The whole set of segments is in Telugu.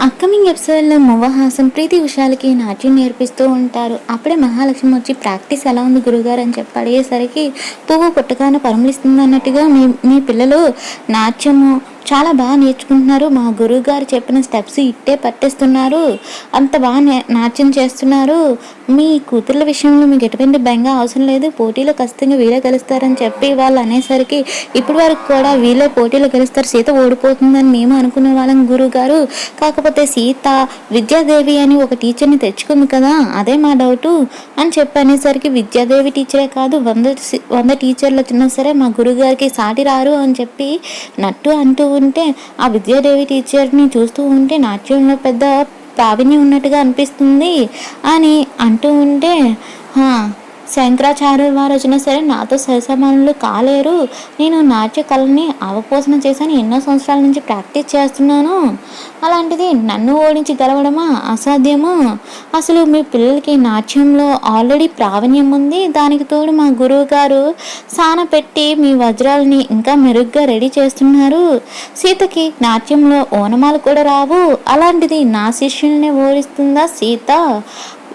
అప్కమింగ్ ఎపిసోడ్లో మువ్వహాసం ప్రీతి ఉషాలకి నాట్యం నేర్పిస్తూ ఉంటారు. అప్పుడే మహాలక్ష్మి వచ్చి ప్రాక్టీస్ ఎలా ఉంది గురుగారు అని చెప్పి అడిగేసరికి పువ్వు పుట్టగానే పరిమళిస్తుంది అన్నట్టుగా మీ మీ పిల్లలు నాట్యము చాలా బాగా నేర్చుకుంటున్నారు. మా గురువు గారు చెప్పిన స్టెప్స్ ఇట్టే పట్టేస్తున్నారు, అంత బాగా నాట్యం చేస్తున్నారు. మీ కూతుర్ల విషయంలో మీకు ఎటువంటి బెంగ అవసరం లేదు, పోటీలో ఖచ్చితంగా వీళ్ళే గెలుస్తారని చెప్పి వాళ్ళు అనేసరికి ఇప్పటి వరకు కూడా వీళ్ళే పోటీలో గెలుస్తారు, సీత ఓడిపోతుందని మేము అనుకునే వాళ్ళం గురువు గారు. కాకపోతే సీత విద్యాదేవి అని ఒక టీచర్ని తెచ్చుకుంది కదా, అదే మా డౌటు అని చెప్పి అనేసరికి విద్యాదేవి టీచరే కాదు 100 టీచర్లు వచ్చినా సరే మా గురువు గారికి సాటి రారు అని చెప్పి నట్టు అంటూ ఉంటే, ఆ విద్యాదేవి టీచర్ని చూస్తూ ఉంటే నాట్యంలో పెద్ద ప్రావీణ్యం ఉన్నట్టుగా అనిపిస్తుంది అని అంటూ ఉంటే, శంకరాచార్యుల వారు వచ్చినా సరే నాతో సరిసమానులు కాలేరు, నేను నాట్య కళని అవపోసన చేశాను, ఎన్నో సంవత్సరాల నుంచి ప్రాక్టీస్ చేస్తున్నాను, అలాంటిది నన్ను ఓడించి గెలవడమా అసాధ్యము. అసలు మీ పిల్లలకి నాట్యంలో ఆల్రెడీ ప్రావీణ్యం ఉంది, దానికి తోడు మా గురువు గారు సాన పెట్టి మీ వజ్రాలని ఇంకా మెరుగ్గా రెడీ చేస్తున్నారు. సీతకి నాట్యంలో ఓనమాలు కూడా రావు, అలాంటిది నా శిష్యుల్ని ఓడిస్తుందా సీత?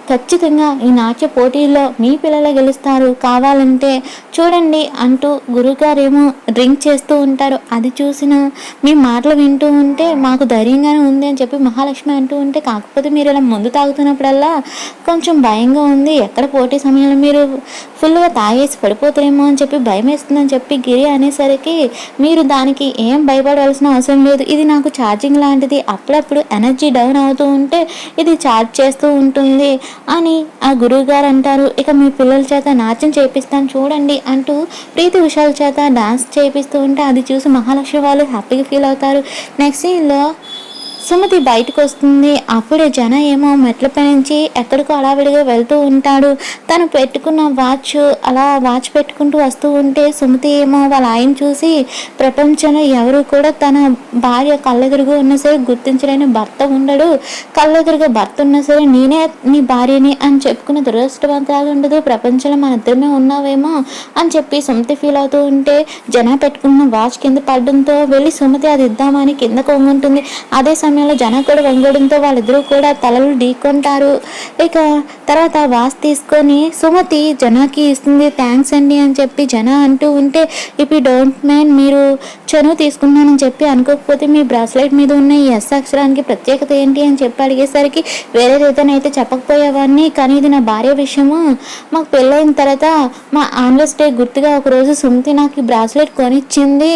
ఖచ్చితంగా ఈ నాట్య పోటీల్లో మీ పిల్లలు గెలుస్తారు, కావాలంటే చూడండి అంటూ గురువుగారేమో డ్రింక్ చేస్తూ ఉంటారు. అది చూసిన మీ మాటలు వింటూ ఉంటే మాకు ధైర్యంగానే ఉంది అని చెప్పి మహాలక్ష్మి అంటూ ఉంటే, కాకపోతే మీరు ఇలా ముందు తాగుతున్నప్పుడల్లా కొంచెం భయంగా ఉంది, ఎక్కడ పోటీ సమయంలో మీరు ఫుల్గా తాగేసి పడిపోతారేమో అని చెప్పి భయం వేస్తుందని చెప్పి గిరి అనేసరికి, మీరు దానికి ఏం భయపడవలసిన అవసరం లేదు, ఇది నాకు ఛార్జింగ్ లాంటిది, అప్పుడప్పుడు ఎనర్జీ డౌన్ అవుతూ ఉంటే ఇది ఛార్జ్ చేస్తూ ఉంటుంది అని ఆ గురువు గారు అంటారు. ఇక మీ పిల్లల చేత నాట్యం చేపిస్తాను చూడండి అంటూ ప్రీతి ఉషాల చేత డాన్స్ చేపిస్తూ ఉంటే అది చూసి మహాలక్ష్మి వాళ్ళు హ్యాపీగా ఫీల్ అవుతారు. నెక్స్ట్ సీన్లో సుమతి బయటకు వస్తుంది. అప్పుడే జన ఏమో మెట్లపై నుంచి ఎక్కడికో అడావిడిగా వెళ్తూ ఉంటాడు. తను పెట్టుకున్న వాచ్ పెట్టుకుంటూ వస్తూ ఉంటే సుమతి ఏమో వాళ్ళ ఆయన చూసి, ప్రపంచంలో ఎవరు కూడా తన భార్య కళ్ళెదురుగా ఉన్నా సరే గుర్తించలేని భర్త ఉండడు, కళ్ళెదురుగా భర్త ఉన్నా సరే నేనే నీ భార్యని అని చెప్పుకున్న దురదృష్టవంతాలు ఉండదు, ప్రపంచంలో మన ఇద్దరమే ఉన్నావేమో అని చెప్పి సుమతి ఫీల్ అవుతూ ఉంటే, జన పెట్టుకున్న వాచ్ కింద పడడంతో వెళ్ళి సుమతి అది ఇద్దామని కింద కొంగుంటుంది. అదే సమయంలో జన కూడా వంగడంతో వాళ్ళిద్దరూ కూడా తలలు ఢీకొంటారు. ఇక తర్వాత వాచ్ తీసుకొని సుమతి జనకి ఇస్తుంది. థ్యాంక్స్ అండి అని చెప్పి జన అంటూ ఉంటే, ఇప్పుడు డోంట్ మైండ్ మీరు చనువు తీసుకున్నానని చెప్పి అనుకోకపోతే మీ బ్రాస్లెట్ మీద ఉన్న ఈ ఎస్ అక్షరానికి ప్రత్యేకత ఏంటి అని చెప్పి అడిగేసరికి, వేరే రీతనైతే చెప్పకపోయేవాడిని, కానీ ఇది నా భార్య విషయము, మాకు పెళ్ళైన తర్వాత మా ఆన్లెస్ డే గుర్తుగా ఒకరోజు సుమతి నాకు ఈ బ్రాస్లెట్ కొనిచ్చింది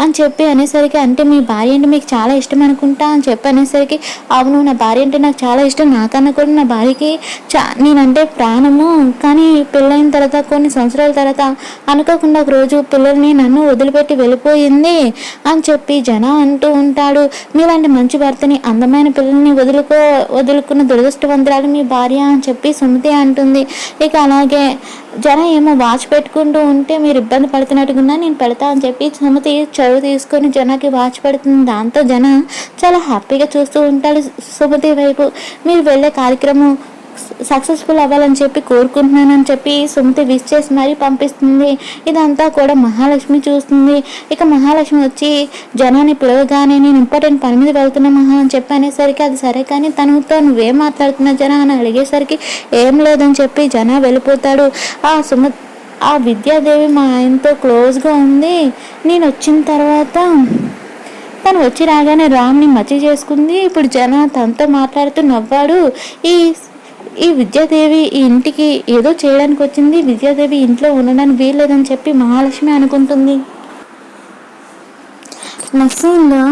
అని చెప్పి అనేసరికి, అంటే మీ భార్య అంటే మీకు చాలా ఇష్టం అనుకుంటా అని చెప్పి అనేసరికి, అవును నా భార్య అంటే నాకు చాలా ఇష్టం, నాకన్నా కూడా నా భార్యకి నేనంటే ప్రాణము, కానీ పెళ్ళైన తర్వాత కొన్ని సంవత్సరాల తర్వాత అనుకోకుండా ఒక రోజు పిల్లల్ని నన్ను వదిలిపెట్టి వెళ్ళిపోయింది అని చెప్పి జన అంటూ ఉంటాడు. మీలాంటి మంచి భర్తని అందమైన పిల్లల్ని వదులుకున్న దురదృష్టవంతురాలు మీ భార్య అని చెప్పి సుమతి అంటుంది. ఇక అలాగే జన ఏమో వాచ్ పెట్టుకుంటూ ఉంటే, మీరు ఇబ్బంది పడుతున్నట్టుగా నేను పెడతా అని చెప్పి సుమతి చదువు తీసుకొని జనకి వాచ్ పెడుతుంది. దాంతో జన చాలా హ్యాపీగా చూస్తూ ఉంటాడు సుమతి వైపు. మీరు వెళ్ళే కార్యక్రమం సక్సెస్ఫుల్ అవ్వాలని చెప్పి కోరుకుంటున్నానని చెప్పి సుమతి విష్ చేసి మరీ పంపిస్తుంది. ఇదంతా కూడా మహాలక్ష్మి చూస్తుంది. ఇక మహాలక్ష్మి వచ్చి జనాన్ని పిలవగానే, నేను ఇంపార్టెంట్ పని మీద వెళ్తున్నా మహా అని చెప్పి అనేసరికి, అది సరే కానీ తనతో నువ్వేం మాట్లాడుతున్నా జన అని అడిగేసరికి, ఏం లేదని చెప్పి జన వెళ్ళిపోతాడు. ఆ విద్యాదేవి మా ఆయనతో క్లోజ్గా ఉంది, నేను వచ్చిన తర్వాత తను వచ్చి రాగానే రామ్ని మచ్చి చేసుకుంది, ఇప్పుడు జన తనతో మాట్లాడుతూ నవ్వాడు, ఈ విద్యాదేవి ఈ ఇంటికి ఏదో చేయడానికి వచ్చింది, విద్యాదేవి ఇంట్లో ఉండడానికి వీల్లేదని చెప్పి మహాలక్ష్మి అనుకుంటుంది. నెక్స్ట్ సీన్లో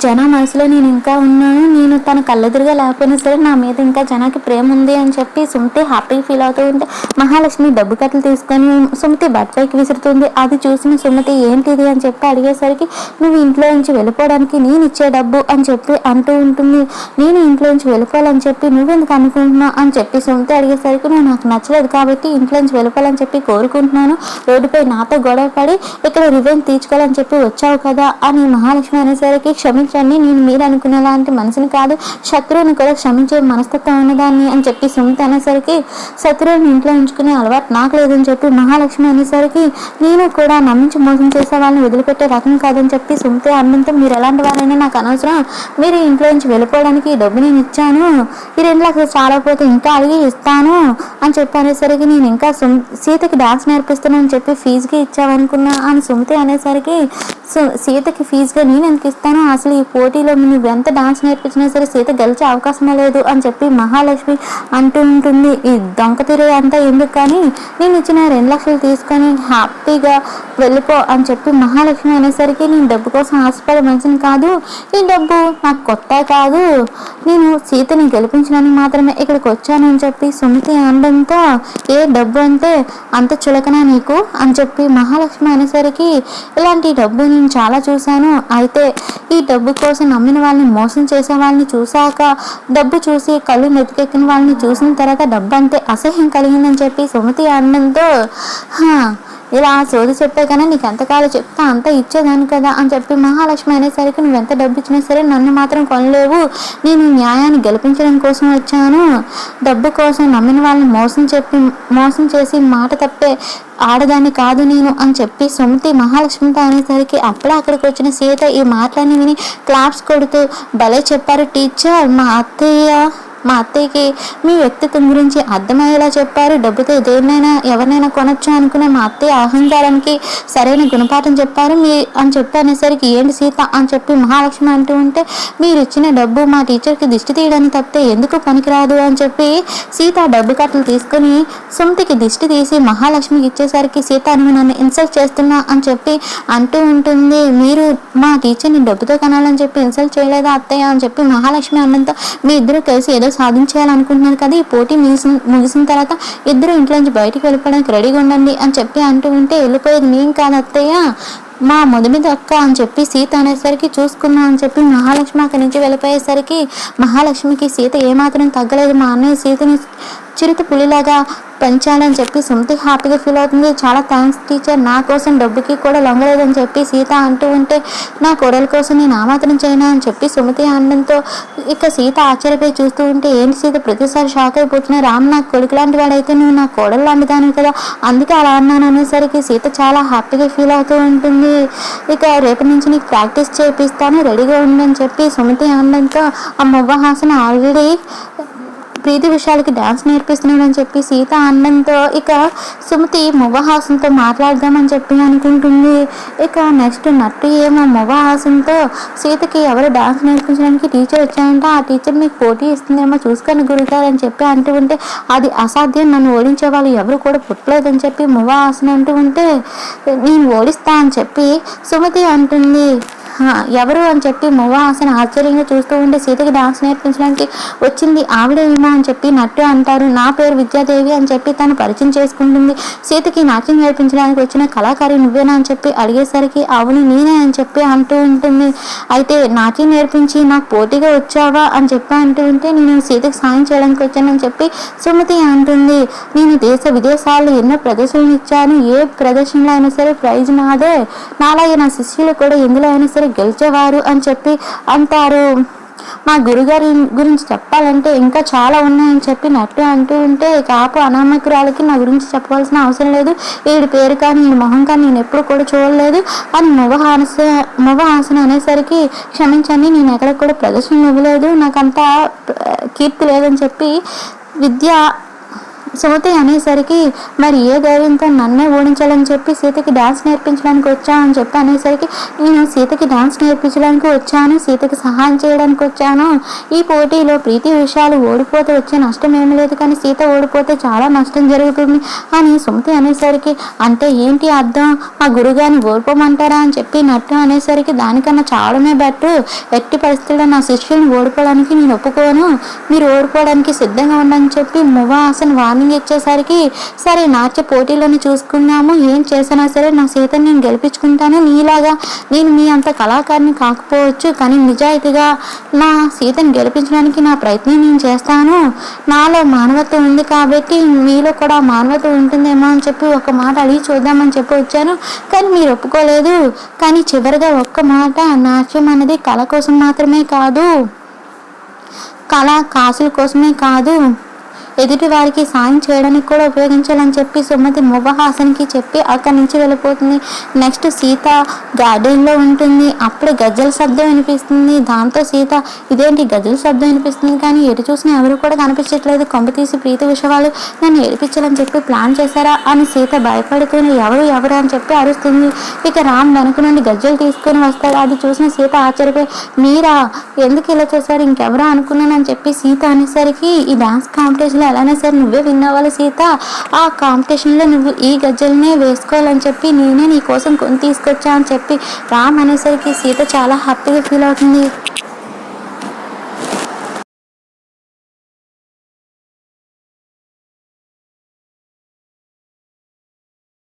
జన మనసులో నేను ఇంకా ఉన్నాను, నేను తన కళ్ళెదురుగా లేకపోయినా సరే నా మీద ఇంకా జనకి ప్రేమ ఉంది అని చెప్పి సుమతి హ్యాపీగా ఫీల్ అవుతూ ఉంటే, మహాలక్ష్మి డబ్బు కట్టలు తీసుకొని సుమతి బట్టపైకి విసురుతుంది. అది చూసిన సుమతి ఏంటిది అని చెప్పి అడిగేసరికి, నువ్వు ఇంట్లో నుంచి వెళ్ళిపోవడానికి నేను ఇచ్చే డబ్బు అని చెప్పి అంటూ ఉంటుంది. నేను ఇంట్లో నుంచి వెళ్ళిపోవాలని చెప్పి నువ్వెందుకు అనుకుంటున్నావు అని చెప్పి సుమతి అడిగేసరికి, నువ్వు నాకు నచ్చలేదు కాబట్టి ఇంట్లో నుంచి వెళ్ళిపోవాలని చెప్పి కోరుకుంటున్నాను, రోడ్డుపై నాతో గొడవ పడి ఇక్కడ రివెంజ్ తీర్చుకోవాలని చెప్పి వచ్చావు కదా అని మహాలక్ష్మి అనేసరికి, క్షమించండి క్షమించండి, నేను మీరు అనుకునేలాంటి మనసుని కాదు, శత్రువుని కూడా క్షమించే మనస్తత్వం ఉన్నదాన్ని అని చెప్పి సుమతి అనేసరికి, శత్రువుని ఇంట్లో ఉంచుకునే అలవాటు నాకు లేదని చెప్పి మహాలక్ష్మి అనేసరికి, నేను కూడా నమ్మించి మోసం చేసే వాళ్ళని వదిలిపెట్టే రకం కాదని చెప్పి సుమతి అనడంతో, మీరు ఎలాంటి వారైనా నాకు అనవసరం, మీరు ఇంట్లో నుంచి వెళ్ళిపోవడానికి డబ్బు నేను ఇచ్చాను, ఈ 2 లక్షలు చాలా పోతే ఇంకా అడిగి ఇస్తాను అని చెప్పి అనేసరికి, నేను ఇంకా సీతకి డాన్స్ నేర్పిస్తున్నాను చెప్పి ఫీజుకి ఇచ్చావనుకున్నా అని సుమతి అనేసరికి, సీతకి ఫీజుగా నేను ఎందుకు ఇస్తాను, అసలు ఈ పోటీలో నువ్వు ఎంత డాన్స్ నేర్పించినా సరే సీత గెలిచే అవకాశమే లేదు అని చెప్పి మహాలక్ష్మి అంటూ ఉంటుంది. ఈ దొంగ తిరిగి అంతా ఎందుకు, కానీ నేను ఇచ్చిన 2 లక్షలు తీసుకొని హ్యాపీగా వెళ్ళిపో అని చెప్పి మహాలక్ష్మి అనేసరికి, నేను డబ్బు కోసం ఆశపడే మనిషిని కాదు, ఈ డబ్బు నాకు కొత్త కాదు, నేను సీతని గెలిపించడానికి మాత్రమే ఇక్కడికి వచ్చాను అని చెప్పి సుమతి అనడంతో, ఏ డబ్బు అంటే అంత చులకనా నీకు అని చెప్పి మహాలక్ష్మి అనేసరికి, ఇలాంటి డబ్బు నేను చాలా చూశాను, అయితే ఈ డబ్బు కోసం నమ్మిన వాళ్ళని మోసం చేసే వాళ్ళని చూశాక, డబ్బు చూసి కళ్ళు నెత్తికెక్కిన వాళ్ళని చూసిన తర్వాత డబ్బు అంటే అసహ్యం కలిగిందని చెప్పి సుమతి అనడంతో, ఇలా సోది చెప్పే కన్నా నీకు ఎంతకాలో చెప్తా అంత ఇచ్చేదాన్ని కదా అని చెప్పి మహాలక్ష్మి అనేసరికి, నువ్వు ఎంత డబ్బు ఇచ్చినా సరే నన్ను మాత్రం కొనలేవు, నేను న్యాయాన్ని గెలిపించడం కోసం వచ్చాను, డబ్బు కోసం నమ్మిన వాళ్ళని మోసం చేసి మాట తప్పే ఆడదాన్ని కాదు నేను అని చెప్పి సుమతి మహాలక్ష్మితో అనేసరికి, అప్పుడే అక్కడికి వచ్చిన సీత ఈ మాటలన్నీ విని క్లాప్స్ కొడుతూ, భలే చెప్పారు టీచర్, మా అత్తయ్యకి మీ వ్యక్తిత్వం గురించి అర్థమయ్యేలా చెప్పారు, డబ్బుతో దేన్నైనా ఎవరినైనా కొనొచ్చు అనుకునే మా అత్తయ్య అహంకారానికి సరైన గుణపాఠం చెప్పారు అని చెప్పి అనేసరికి, ఏంటి సీత అని చెప్పి మహాలక్ష్మి అంటూ ఉంటే, మీరు ఇచ్చిన డబ్బు మా టీచర్కి దిష్టి తీయడానికి తప్పితే ఎందుకు పనికిరాదు అని చెప్పి సీత డబ్బు కట్టలు తీసుకుని సుమతికి దిష్టి తీసి మహాలక్ష్మికి ఇచ్చేసరికి, సీత నువ్వు నన్ను ఇన్సల్ట్ చేస్తున్నా అని చెప్పి అంటూ ఉంటుంది. మీరు మా టీచర్ని డబ్బుతో కనాలని చెప్పి ఇన్సల్ట్ చేయలేదా అత్తయ్య అని చెప్పి మహాలక్ష్మి అన్నంత, మీ ఇద్దరు కలిసి ఏదో సాధించాలనుకుంటున్నారు కదా, ఈ పోటీ ముగిసిన తర్వాత ఇద్దరు ఇంట్లోంచి బయటికి వెళ్ళిపోవడానికి రెడీగా ఉండండి అని చెప్పి అంటూ ఉంటే, వెళ్ళిపోయేది నేను కాదు అత్తయ్య, మా మొదటి అక్క అని చెప్పి సీత అనేసరికి, చూసుకున్నా అని చెప్పి మహాలక్ష్మి అక్కడి నుంచి వెళ్ళిపోయేసరికి మహాలక్ష్మికి సీత ఏమాత్రం తగ్గలేదు, మా అన్నయ్య సీతని చిరుత పులిలాగా పెంచాలని చెప్పి సుమతి హ్యాపీగా ఫీల్ అవుతుంది. చాలా థ్యాంక్స్ టీచర్, నా కోసం డబ్బుకి కూడా లొంగలేదని చెప్పి సీత అంటూ ఉంటే, నా కోడల కోసం నేను ఆ మాత్రం చేయనా అని చెప్పి సుమతి అనడంతో ఇక సీత ఆశ్చర్యపోయి చూస్తూ ఉంటే, ఏంటి సీత ప్రతిసారి షాక్ అయిపోతున్నా, రామ్ నాకు కొడుకు లాంటి వాడైతే నువ్వు నా కోడలు లాంటిదాని కదా, అందుకే అలా అన్నాను అనేసరికి సీత చాలా హ్యాపీగా ఫీల్ అవుతూ ఉంటుంది. ఇక రేపటి నుంచి నీకు ప్రాక్టీస్ చేపిస్తాను, రెడీగా ఉండని చెప్పి సుమతి అనడంతో, ఆ మువ్వహాసన ఆల్రెడీ ప్రీతి విషయాలకి డాన్స్ నేర్పిస్తున్నాడని చెప్పి సీత అనడంతో, ఇక సుమతి మువ్వహాసంతో మాట్లాడదామని చెప్పి అనుకుంటుంది. ఇక నెక్స్ట్ నట్టు ఏమో మువ్వహాసంతో, సీతకి ఎవరు డాన్స్ నేర్పించడానికి టీచర్ వచ్చాయంట, ఆ టీచర్ మీకు పోటీ ఇస్తుందేమో చూసుకొని గురుతారని చెప్పి అంటూ ఉంటే, అది అసాధ్యం, నన్ను ఓడించే వాళ్ళు ఎవరు కూడా పుట్టలేదని చెప్పి మువ్వహాసన అంటూ ఉంటే, నేను ఓడిస్తా అని చెప్పి సుమతి అంటుంది. ఎవరు అని చెప్పి మువ్వహాసన ఆశ్చర్యంగా చూస్తూ ఉంటే, సీతకి డాన్స్ నేర్పించడానికి వచ్చింది ఆవిడేమో అని చెప్పి నట్టు అంటారు. నా పేరు విద్యాదేవి అని చెప్పి తను పరిచయం చేసుకుంటుంది. సీతకి నాట్యం నేర్పించడానికి వచ్చిన కళాకారి నువ్వేనా అని చెప్పి అడిగేసరికి, అవును నేనే అని చెప్పి అంటూ ఉంటుంది. అయితే నాట్యం నేర్పించి నాకు పోటీగా వచ్చావా అని చెప్పి అంటూ ఉంటే, నేను సీతకి సాయం చేయడానికి వచ్చానని చెప్పి సుమతి అంటుంది. నేను దేశ విదేశాల్లో ఎన్నో ప్రదర్శనలు ఇచ్చాను, ఏ ప్రదర్శనలో అయినా సరే ప్రైజ్ నాదే, నాలాగే నా శిష్యులు కూడా ఎందులో అయినా సరే గెలిచేవారు అని చెప్పి అంటారు. మా గురుగారి గురించి చెప్పాలంటే ఇంకా చాలా ఉన్నాయని చెప్పి నట్టు అంటూ ఉంటే, కాపు అనామకురాలకి నా గురించి చెప్పవలసిన అవసరం లేదు, వీడి పేరు కానీ ఈ మొహం కానీ నేను ఎప్పుడు కూడా చూడలేదు అని మువ్వహాసన అనేసరికి, క్షమించండి నేను ఎక్కడ కూడా ప్రదర్శన ఇవ్వలేదు, నాకంతా కీర్తి లేదని చెప్పి సుమతి అనేసరికి, మరి ఏ ధైర్యంతో నన్నే ఓడించాలని చెప్పి సీతకి డాన్స్ నేర్పించడానికి వచ్చాను అని చెప్పి అనేసరికి, నేను సీతకి డాన్స్ నేర్పించడానికి వచ్చాను, సీతకి సహాయం చేయడానికి వచ్చాను, ఈ పోటీలో ప్రీతి విషయాలు ఓడిపోతే వచ్చే నష్టం ఏమి లేదు, కానీ సీత ఓడిపోతే చాలా నష్టం జరుగుతుంది అని సుమతి అనేసరికి, అంటే ఏంటి అర్థం, మా గురుగారిని ఓడిపోమంటారా అని చెప్పి నట్టు అనేసరికి, దానికన్నా చాలానే బెటర్, ఎట్టి పరిస్థితుల్లో నా శిష్యుల్ని ఓడిపోవడానికి నేను ఒప్పుకోను, మీరు ఓడిపోవడానికి సిద్ధంగా ఉండని చెప్పి మువ్వహాసన వార్నింగ్ వార్నింగ్ ఇచ్చేసరికి సరే నాట్య పోటీలను చూసుకున్నాము, ఏం చేసినా సరే నా సీతని నేను గెలిపించుకుంటాను, నీలాగా నేను మీ అంత కళాకారిని కాకపోవచ్చు కానీ నిజాయితీగా నా సీతని గెలిపించడానికి నా ప్రయత్నం నేను చేస్తాను, నాలో మానవత్వం ఉంది కాబట్టి మీలో కూడా మానవత్వం ఉంటుందేమో అని చెప్పి ఒక మాట అడిగి చూద్దామని చెప్పి వచ్చాను. కానీ మీరు ఒప్పుకోలేదు. కానీ చివరిగా ఒక్క మాట, నాట్యం అనేది కళ కోసం మాత్రమే కాదు, కళ కాసుల కోసమే కాదు, ఎదుటి వారికి సాయం చేయడానికి కూడా ఉపయోగించాలని చెప్పి సుమతి ముభహాసనికి చెప్పి అక్కడి నుంచి వెళ్ళిపోతుంది. నెక్స్ట్ సీత గార్డెన్లో ఉంటుంది. అప్పుడే గజ్జల శబ్దం వినిపిస్తుంది. దాంతో సీత ఇదేంటి గజ్జల శబ్దం వినిపిస్తుంది కానీ ఎటు చూసినా ఎవరు కూడా కనిపించట్లేదు, కొంప తీసి ప్రీతి విషయాలు నన్ను ఏడిపించాలని చెప్పి ప్లాన్ చేశారా అని సీత భయపడుతూనే ఎవరు అని చెప్పి అరుస్తుంది. ఇక రామ్ వెనక నుండి గజ్జలు తీసుకొని వస్తాడు. అది చూసిన సీత ఆశ్చర్యపోయి మీరా ఎందుకు ఇలా చేశారు, ఇంకెవరో అనుకున్నానని చెప్పి సీత అనేసరికి ఈ డాన్స్ కాంపిటీషన్లో ఎలానే సరే నువ్వే విన్ అవ్వాలి సీత, ఆ కాంపిటీషన్లో నువ్వు ఈ గజ్జలనే వేసుకోవాలని చెప్పి నేనే నీ కోసం కొని తీసుకొచ్చా అని చెప్పి రామ్ అనేసరికి సీత చాలా హ్యాపీగా ఫీల్ అవుతుంది.